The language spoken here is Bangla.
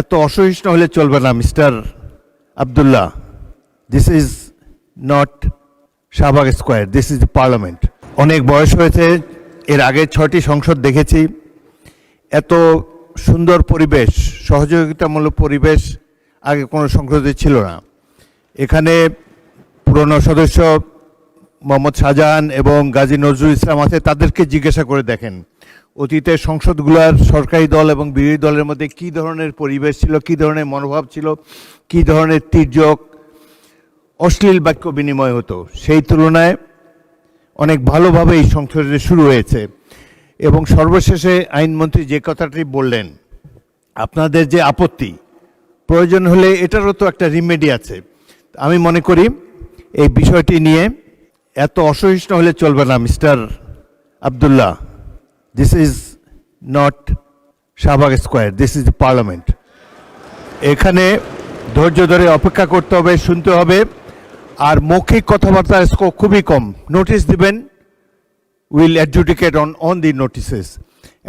এত অসহিষ্ণু হলে চলবে না mister Abdullah. This is not Shahbag square, this is parliament. অনেক বয়স হয়েছে, এর আগে 6টি সংসদ দেখেছি। এত সুন্দর পরিবেশ, সহযোগিতামূলক পরিবেশ আগে কোনো সংসদে ছিল না। এখানে পুরনো সদস্য মোহাম্মদ শাহজাহান এবং গাজী নজরুল ইসলাম আছে, তাদেরকে জিজ্ঞাসা করে দেখেন অতীতের সংসদগুলোর সরকারি দল এবং বিরোধী দলের মধ্যে কী ধরনের পরিবেশ ছিল, কী ধরনের মনোভাব ছিল, কী ধরনের তির্যক অশ্লীল বাক্য বিনিময় হতো। সেই তুলনায় অনেক ভালোভাবে এই সংসদে শুরু হয়েছে। এবং সর্বশেষে আইনমন্ত্রী যে কথাটি বললেন, আপনাদের যে আপত্তি, প্রয়োজন হলে এটারও তো একটা রিমেডি আছে। আমি মনে করি এই বিষয়টি নিয়ে এত অসহিষ্ণু হলে চলবে না mister Abdullah. This is not Shahbag square, this is parliament. এখানে ধৈর্য ধরে অপেক্ষা করতে হবে, শুনতে হবে। আর মৌখিক কথাবার্তার স্কোপ খুবই কম। নোটিশ দিবেন, will adjudicate on the notices.